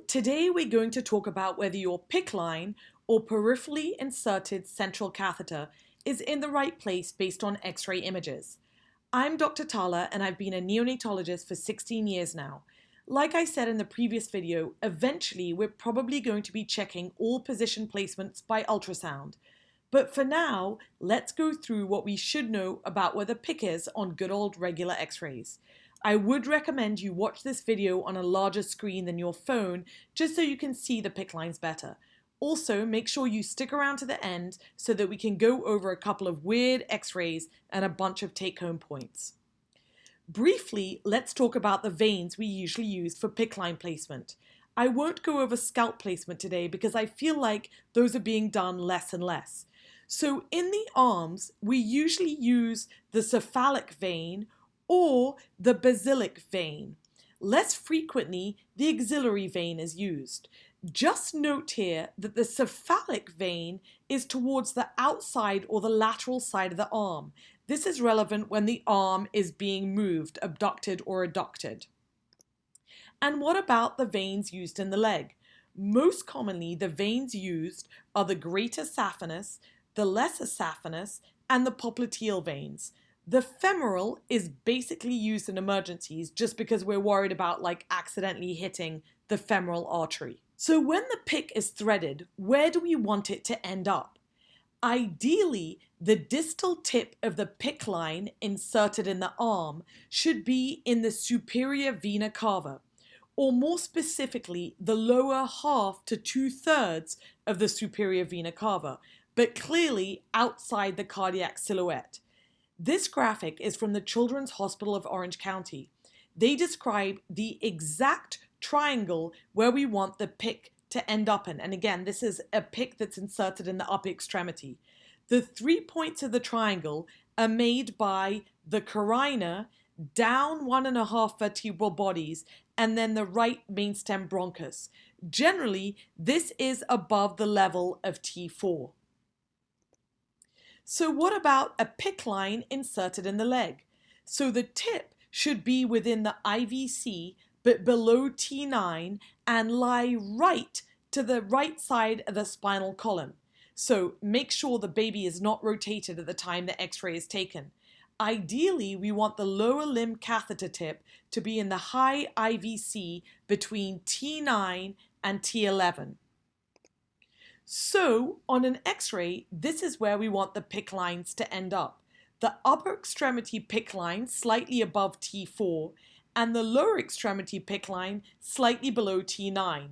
Today we're going to talk about whether your PICC line or peripherally inserted central catheter is in the right place based on X-ray images. I'm Dr. Tala and I've been a neonatologist for 16 years now. Like I said in the previous video, eventually we're probably going to be checking all position placements by ultrasound. But for now, let's go through what we should know about where the PICC is on good old regular X-rays. I would recommend you watch this video on a larger screen than your phone just so you can see the PICC lines better. Also, make sure you stick around to the end so that we can go over a couple of weird X-rays and a bunch of take-home points. Briefly, let's talk about the veins we usually use for PICC line placement. I won't go over scalp placement today because I feel like those are being done less and less. So in the arms, we usually use the cephalic vein or the basilic vein. Less frequently, the axillary vein is used. Just note here that the cephalic vein is towards the outside or the lateral side of the arm. This is relevant when the arm is being moved, abducted or adducted. And what about the veins used in the leg? Most commonly, the veins used are the greater saphenous, the lesser saphenous, and the popliteal veins. The femoral is basically used in emergencies just because we're worried about accidentally hitting the femoral artery. So when the PICC is threaded, where do we want it to end up? Ideally, the distal tip of the PICC line inserted in the arm should be in the superior vena cava, or more specifically, the lower half to 2/3 of the superior vena cava, but clearly outside the cardiac silhouette. This graphic is from the Children's Hospital of Orange County. They describe the exact triangle where we want the PICC to end up in. And again, this is a PICC that's inserted in the upper extremity. The 3 points of the triangle are made by the carina down 1.5 vertebral bodies and then the right mainstem bronchus. Generally, this is above the level of T4. So what about a PICC line inserted in the leg? So the tip should be within the IVC but below T9 and lie right to the right side of the spinal column. So make sure the baby is not rotated at the time the X-ray is taken. Ideally, we want the lower limb catheter tip to be in the high IVC between T9 and T11. So, on an X-ray, this is where we want the PICC lines to end up. The upper extremity PICC line slightly above T4 and the lower extremity PICC line slightly below T9.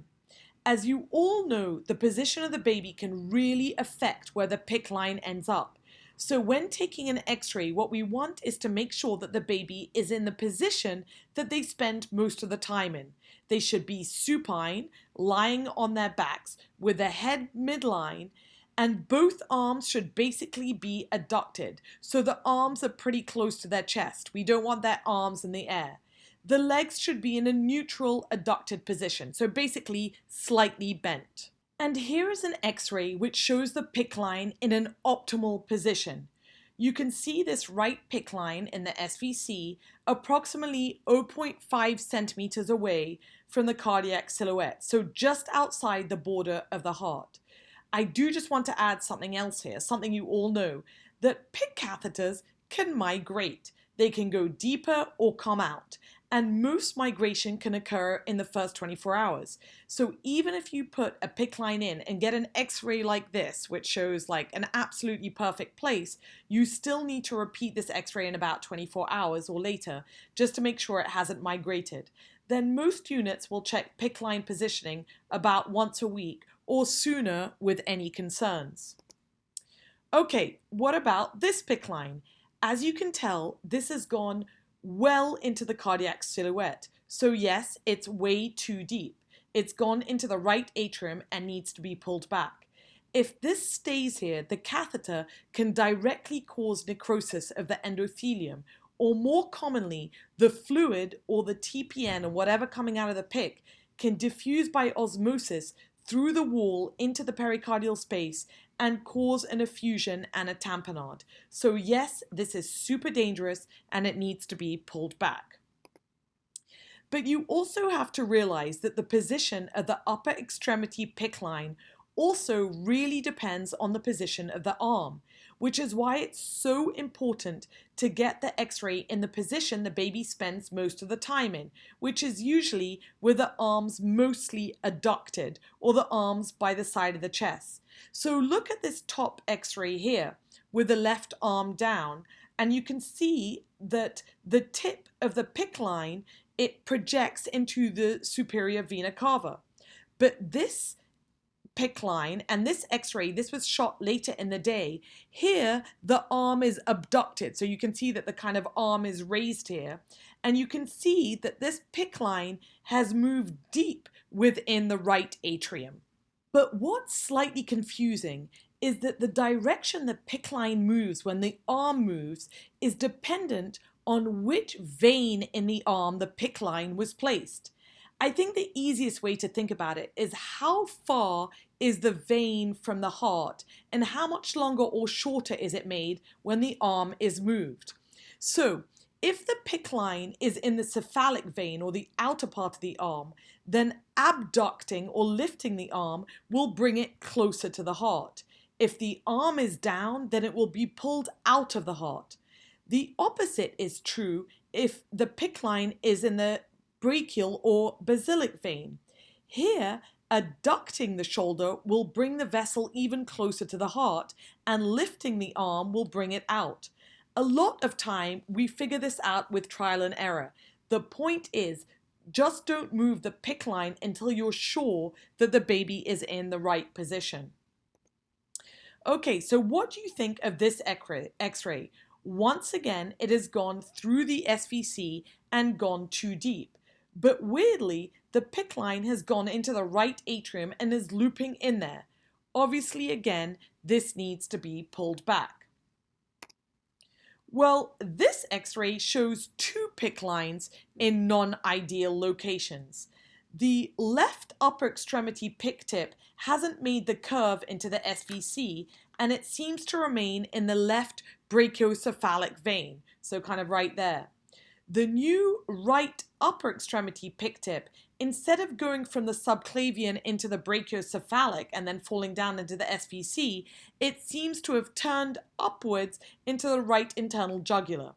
As you all know, the position of the baby can really affect where the PICC line ends up. So when taking an X-ray, what we want is to make sure that the baby is in the position that they spend most of the time in. They should be supine, lying on their backs with the head midline, and both arms should basically be adducted. So the arms are pretty close to their chest. We don't want their arms in the air. The legs should be in a neutral adducted position, so basically slightly bent. And here is an X-ray which shows the PICC line in an optimal position. You can see this right PICC line in the SVC approximately 0.5 centimeters away from the cardiac silhouette, so just outside the border of the heart. I do just want to add something else here, something you all know, that PICC catheters can migrate. They can go deeper or come out, and most migration can occur in the first 24 hours. So even if you put a PICC line in and get an X-ray like this, which shows an absolutely perfect place, you still need to repeat this X-ray in about 24 hours or later, just to make sure it hasn't migrated. Then most units will check PICC line positioning about once a week or sooner with any concerns. Okay, what about this PICC line? As you can tell, this has gone well into the cardiac silhouette. So yes, it's way too deep. It's gone into the right atrium and needs to be pulled back. If this stays here, the catheter can directly cause necrosis of the endothelium, or more commonly, the fluid or the TPN or whatever coming out of the PICC can diffuse by osmosis through the wall into the pericardial space and cause an effusion and a tamponade. So yes, this is super dangerous and it needs to be pulled back. But you also have to realize that the position of the upper extremity PICC line also really depends on the position of the arm, which is why it's so important to get the x-ray in the position the baby spends most of the time in, which is usually with the arms mostly adducted or the arms by the side of the chest. So look at this top x-ray here with the left arm down, and you can see that the tip of the PICC line, it projects into the superior vena cava. But this PICC line and this x-ray, this was shot later in the day. Here, the arm is abducted. So you can see that the kind of arm is raised here. And you can see that this PICC line has moved deep within the right atrium. But what's slightly confusing is that the direction the PICC line moves when the arm moves is dependent on which vein in the arm the PICC line was placed. I think the easiest way to think about it is how far is the vein from the heart and how much longer or shorter is it made when the arm is moved. So if the PICC line is in the cephalic vein or the outer part of the arm, then abducting or lifting the arm will bring it closer to the heart. If the arm is down, then it will be pulled out of the heart. The opposite is true if the PICC line is in the brachial or basilic vein. Here, adducting the shoulder will bring the vessel even closer to the heart, and lifting the arm will bring it out. A lot of time we figure this out with trial and error. The point is, just don't move the PICC line until you're sure that the baby is in the right position. Okay, so what do you think of this x-ray? Once again, it has gone through the SVC and gone too deep. But weirdly, the PICC line has gone into the right atrium and is looping in there. Obviously, again, this needs to be pulled back. Well, this x-ray shows two PICC lines in non-ideal locations. The left upper extremity PICC tip hasn't made the curve into the SVC, and it seems to remain in the left brachiocephalic vein, so kind of right there. The new right upper extremity PICC tip, instead of going from the subclavian into the brachiocephalic and then falling down into the SVC, it seems to have turned upwards into the right internal jugular.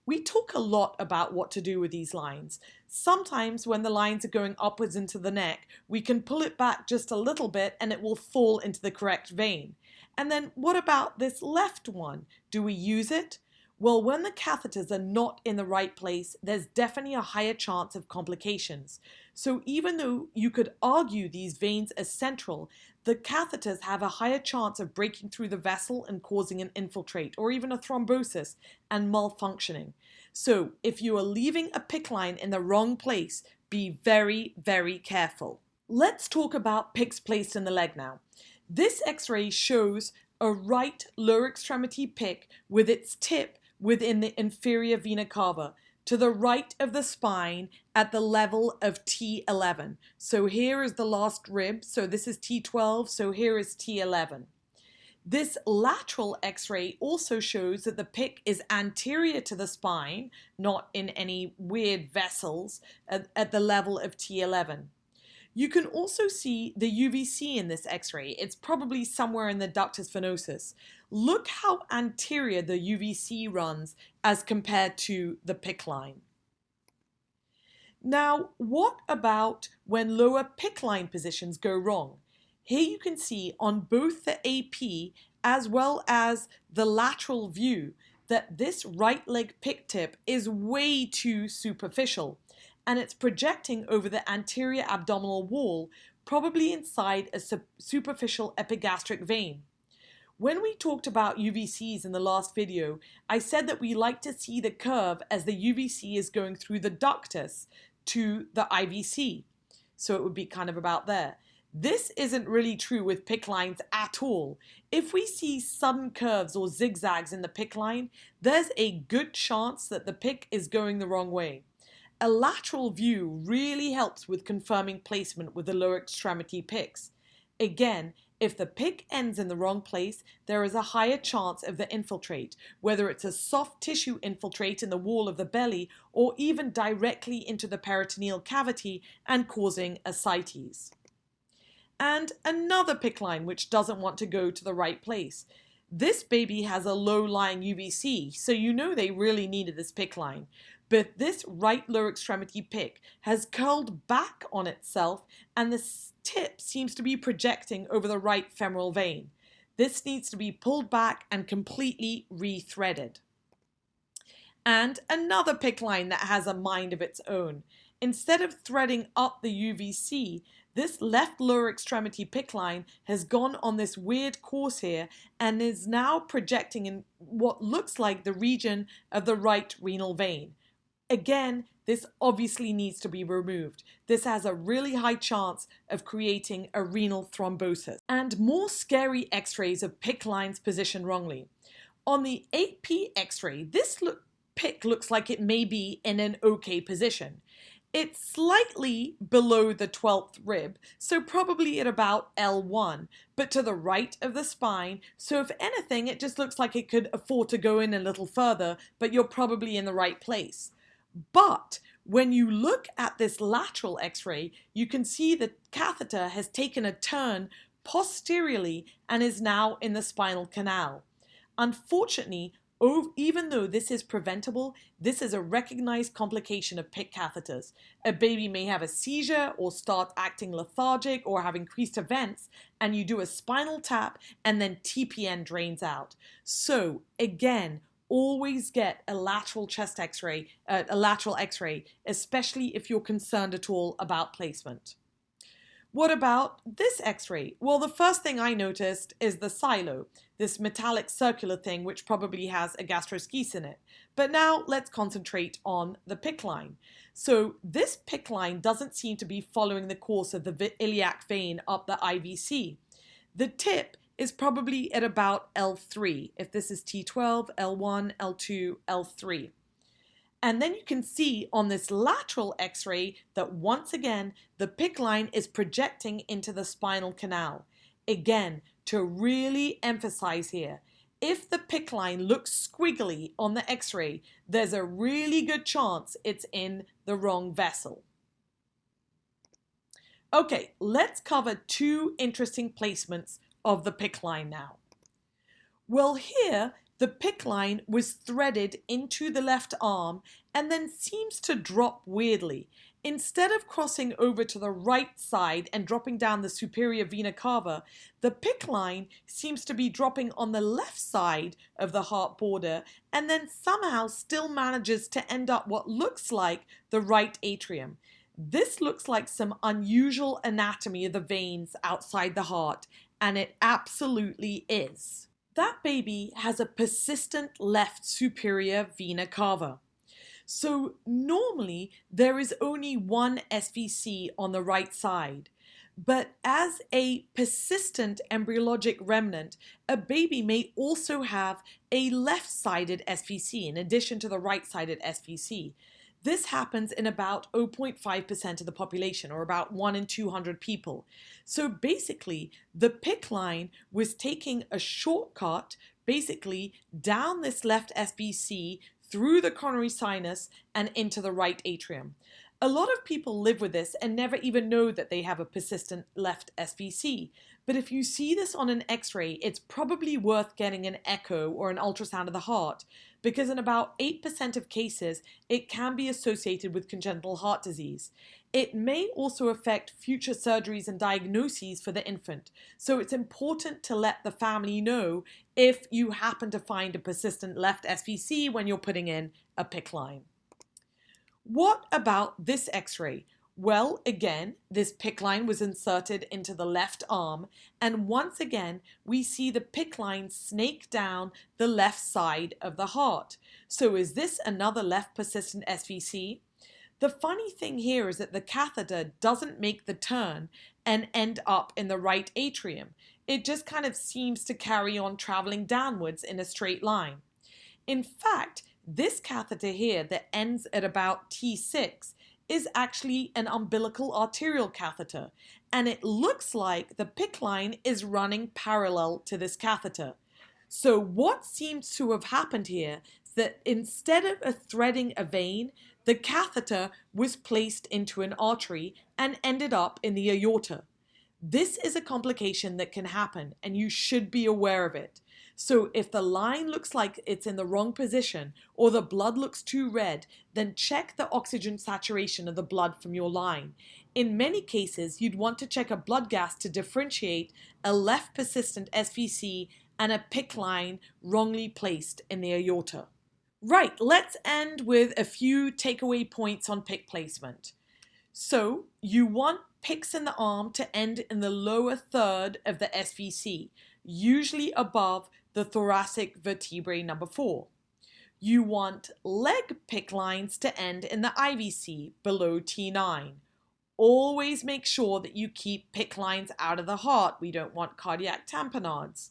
We talk a lot about what to do with these lines. Sometimes when the lines are going upwards into the neck, we can pull it back just a little bit and it will fall into the correct vein. And then what about this left one? Do we use it? Well, when the catheters are not in the right place, there's definitely a higher chance of complications. So even though you could argue these veins are central, the catheters have a higher chance of breaking through the vessel and causing an infiltrate or even a thrombosis and malfunctioning. So if you are leaving a PICC line in the wrong place, be very, very careful. Let's talk about PICCs placed in the leg now. This x-ray shows a right lower extremity PICC with its tip within the inferior vena cava, to the right of the spine at the level of T11. So here is the last rib, so this is T12, so here is T11. This lateral x-ray also shows that the PICC is anterior to the spine, not in any weird vessels, at the level of T11. You can also see the UVC in this x-ray. It's probably somewhere in the ductus venosus. Look how anterior the UVC runs as compared to the PICC line. Now, what about when lower PICC line positions go wrong? Here you can see on both the AP as well as the lateral view that this right leg PICC tip is way too superficial, and it's projecting over the anterior abdominal wall, probably inside a superficial epigastric vein. When we talked about UVCs in the last video, I said that we like to see the curve as the UVC is going through the ductus to the IVC. So it would be kind of about there. This isn't really true with PICC lines at all. If we see sudden curves or zigzags in the PICC line, there's a good chance that the PICC is going the wrong way. A lateral view really helps with confirming placement with the lower extremity PICCs. Again, If the PICC ends in the wrong place, there is a higher chance of the infiltrate, whether it's a soft tissue infiltrate in the wall of the belly or even directly into the peritoneal cavity and causing ascites. And another PICC line which doesn't want to go to the right place. This baby has a low-lying UVC, so you know they really needed this PICC line. But this right lower extremity PICC has curled back on itself and the tip seems to be projecting over the right femoral vein. This needs to be pulled back and completely re-threaded. And another PICC line that has a mind of its own. Instead of threading up the UVC, this left lower extremity PICC line has gone on this weird course here and is now projecting in what looks like the region of the right renal vein. Again, this obviously needs to be removed. This has a really high chance of creating a renal thrombosis. And more scary x-rays of PICC lines positioned wrongly. On the 8P x-ray, this PICC looks like it may be in an okay position. It's slightly below the 12th rib, so probably at about L1, but to the right of the spine, so if anything, it just looks like it could afford to go in a little further, but you're probably in the right place. But when you look at this lateral x-ray, you can see the catheter has taken a turn posteriorly and is now in the spinal canal. Unfortunately, even though this is preventable, this is a recognized complication of PICC catheters. A baby may have a seizure or start acting lethargic or have increased events, and you do a spinal tap and then TPN drains out. So again, always get a lateral chest x-ray, especially if you're concerned at all about placement. What about this x-ray? Well, the first thing I noticed is the silo, this metallic circular thing which probably has a gastroschisis in it. But now let's concentrate on the PICC line. So this PICC line doesn't seem to be following the course of the iliac vein up the IVC. The tip is probably at about L3, if this is T12, L1, L2, L3. And then you can see on this lateral x-ray that once again, the PICC line is projecting into the spinal canal. Again, to really emphasize here, if the PICC line looks squiggly on the x-ray, there's a really good chance it's in the wrong vessel. Okay, let's cover two interesting placements of the PICC line now. Well, here the PICC line was threaded into the left arm and then seems to drop weirdly. Instead of crossing over to the right side and dropping down the superior vena cava, the PICC line seems to be dropping on the left side of the heart border and then somehow still manages to end up what looks like the right atrium. This looks like some unusual anatomy of the veins outside the heart, and it absolutely is. That baby has a persistent left superior vena cava. So normally there is only one SVC on the right side, but as a persistent embryologic remnant, a baby may also have a left-sided SVC in addition to the right-sided SVC. This happens in about 0.5% of the population, or about 1 in 200 people. So basically, the PICC line was taking a shortcut, basically down this left SVC, through the coronary sinus, and into the right atrium. A lot of people live with this and never even know that they have a persistent left SVC. But if you see this on an x-ray, it's probably worth getting an echo or an ultrasound of the heart, because in about 8% of cases, it can be associated with congenital heart disease. It may also affect future surgeries and diagnoses for the infant, so it's important to let the family know if you happen to find a persistent left SVC when you're putting in a PICC line. What about this x-ray? Well, again, this PICC line was inserted into the left arm, and once again, we see the PICC line snake down the left side of the heart. So is this another left persistent SVC? The funny thing here is that the catheter doesn't make the turn and end up in the right atrium. It just kind of seems to carry on traveling downwards in a straight line. In fact, this catheter here that ends at about T6 is actually an umbilical arterial catheter, and it looks like the PICC line is running parallel to this catheter. So what seems to have happened here is that instead of threading a vein, the catheter was placed into an artery and ended up in the aorta. This is a complication that can happen, and you should be aware of it. So if the line looks like it's in the wrong position or the blood looks too red, then check the oxygen saturation of the blood from your line. In many cases, you'd want to check a blood gas to differentiate a left persistent SVC and a PICC line wrongly placed in the aorta. Right, let's end with a few takeaway points on PICC placement. So you want PICCs in the arm to end in the lower third of the SVC, usually above the thoracic vertebrae number 4. You want leg PICC lines to end in the IVC, below T9. Always make sure that you keep PICC lines out of the heart. We don't want cardiac tamponades.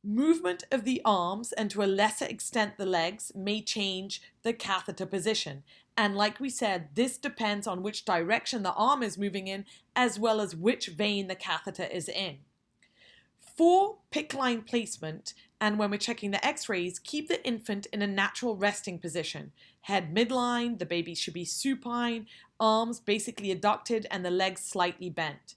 Movement of the arms, and to a lesser extent the legs, may change the catheter position. And like we said, this depends on which direction the arm is moving in, as well as which vein the catheter is in. For PICC line placement, and when we're checking the x-rays, keep the infant in a natural resting position. Head midline, the baby should be supine, arms basically adducted, and the legs slightly bent.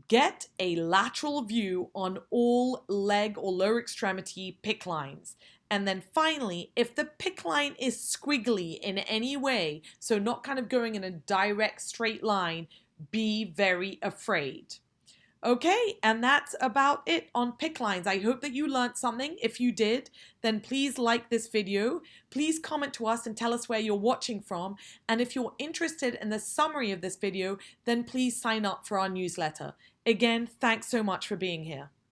Get a lateral view on all leg or lower extremity PICC lines. And then finally, if the PICC line is squiggly in any way, so not kind of going in a direct straight line, be very afraid. Okay, and that's about it on PICC lines. I hope that you learned something. If you did, then please like this video. Please comment to us and tell us where you're watching from. And if you're interested in the summary of this video, then please sign up for our newsletter. Again, thanks so much for being here.